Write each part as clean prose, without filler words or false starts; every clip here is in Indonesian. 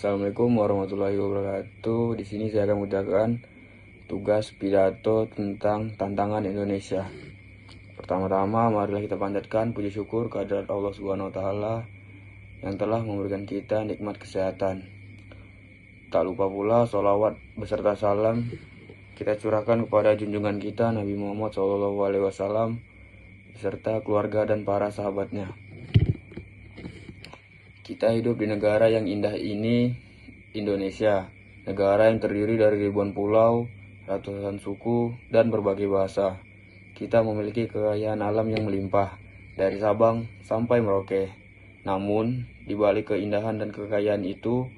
Assalamualaikum warahmatullahi wabarakatuh. Di sini saya akan mengucapkan tugas pidato tentang tantangan Indonesia. Pertama-tama, marilah kita panjatkan puji syukur kehadirat Allah Subhanahu wa taala yang telah memberikan kita nikmat kesehatan. Tak lupa pula sholawat beserta salam kita curahkan kepada junjungan kita Nabi Muhammad SAW beserta keluarga dan para sahabatnya. Kita hidup di negara yang indah ini, Indonesia. Negara yang terdiri dari ribuan pulau, ratusan suku, dan berbagai bahasa. Kita memiliki kekayaan alam yang melimpah, dari Sabang sampai Merauke. Namun, di balik keindahan dan kekayaan itu,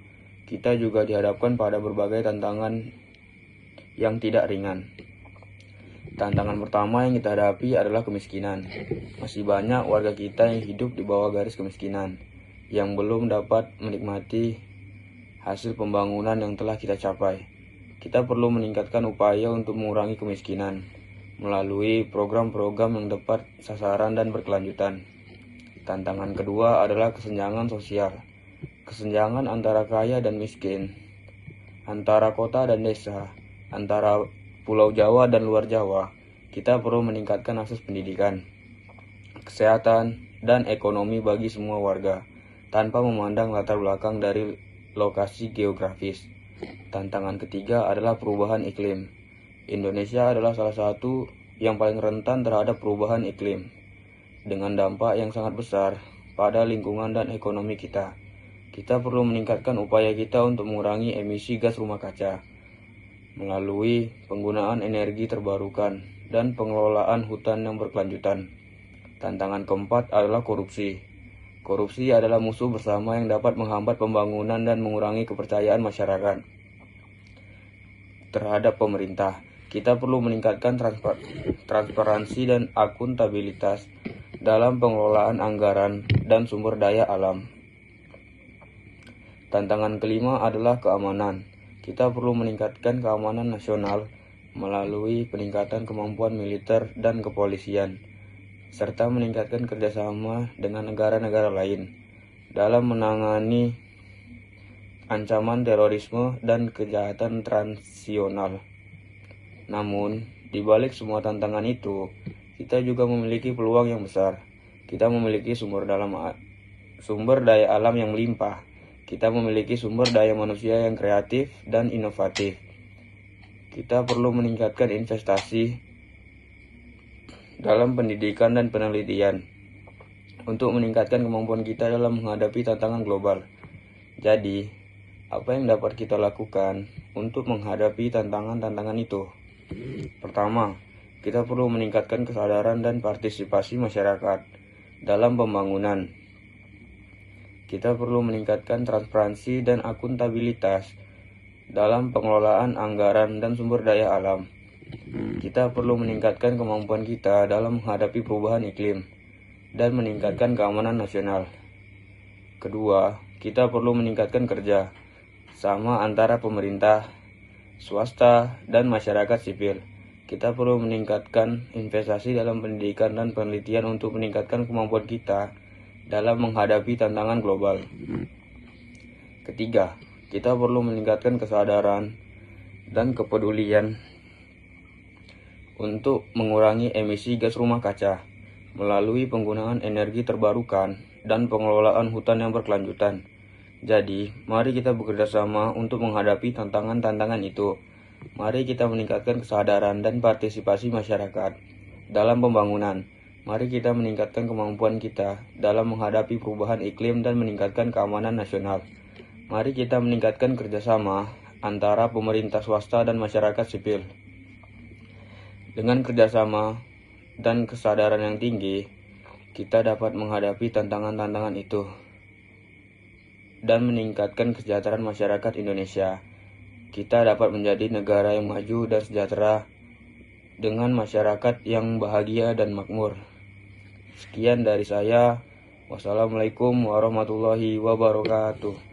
kita juga dihadapkan pada berbagai tantangan yang tidak ringan. Tantangan pertama yang kita hadapi adalah kemiskinan. Masih banyak warga kita yang hidup di bawah garis kemiskinan, yang belum dapat menikmati hasil pembangunan yang telah kita capai. Kita perlu meningkatkan upaya untuk mengurangi kemiskinan melalui program-program yang tepat sasaran dan berkelanjutan. Tantangan kedua adalah kesenjangan sosial. Kesenjangan antara kaya dan miskin, antara kota dan desa, antara Pulau Jawa dan luar Jawa. Kita perlu meningkatkan akses pendidikan, kesehatan, dan ekonomi bagi semua warga, tanpa memandang latar belakang dari lokasi geografis. Tantangan ketiga adalah perubahan iklim. Indonesia adalah salah satu yang paling rentan terhadap perubahan iklim, dengan dampak yang sangat besar pada lingkungan dan ekonomi kita. Kita perlu meningkatkan upaya kita untuk mengurangi emisi gas rumah kaca, melalui penggunaan energi terbarukan dan pengelolaan hutan yang berkelanjutan. Tantangan keempat adalah korupsi. Korupsi adalah musuh bersama yang dapat menghambat pembangunan dan mengurangi kepercayaan masyarakat terhadap pemerintah. Kita perlu meningkatkan transparansi dan akuntabilitas dalam pengelolaan anggaran dan sumber daya alam. Tantangan kelima adalah keamanan. Kita perlu meningkatkan keamanan nasional melalui peningkatan kemampuan militer dan kepolisian, serta meningkatkan kerjasama dengan negara-negara lain dalam menangani ancaman terorisme dan kejahatan transnasional. Namun, di balik semua tantangan itu, kita juga memiliki peluang yang besar. Kita memiliki sumber daya alam yang melimpah. Kita memiliki sumber daya manusia yang kreatif dan inovatif. Kita perlu meningkatkan investasi dalam pendidikan dan penelitian untuk meningkatkan kemampuan kita dalam menghadapi tantangan global. Jadi, apa yang dapat kita lakukan untuk menghadapi tantangan-tantangan itu? Pertama, kita perlu meningkatkan kesadaran dan partisipasi masyarakat dalam pembangunan. Kita perlu meningkatkan transparansi dan akuntabilitas dalam pengelolaan anggaran dan sumber daya alam. Kita perlu meningkatkan kemampuan kita dalam menghadapi perubahan iklim dan meningkatkan keamanan nasional. Kedua, kita perlu meningkatkan kerja sama antara pemerintah, swasta, dan masyarakat sipil. Kita perlu meningkatkan investasi dalam pendidikan dan penelitian untuk meningkatkan kemampuan kita dalam menghadapi tantangan global. Ketiga, kita perlu meningkatkan kesadaran dan kepedulian untuk mengurangi emisi gas rumah kaca melalui penggunaan energi terbarukan dan pengelolaan hutan yang berkelanjutan. Jadi, mari kita bekerja sama untuk menghadapi tantangan-tantangan itu. Mari kita meningkatkan kesadaran dan partisipasi masyarakat dalam pembangunan. Mari kita meningkatkan kemampuan kita dalam menghadapi perubahan iklim dan meningkatkan keamanan nasional. Mari kita meningkatkan kerjasama antara pemerintah swasta dan masyarakat sipil. Dengan kerjasama dan kesadaran yang tinggi, kita dapat menghadapi tantangan-tantangan itu dan meningkatkan kesejahteraan masyarakat Indonesia. Kita dapat menjadi negara yang maju dan sejahtera dengan masyarakat yang bahagia dan makmur. Sekian dari saya. Wassalamualaikum warahmatullahi wabarakatuh.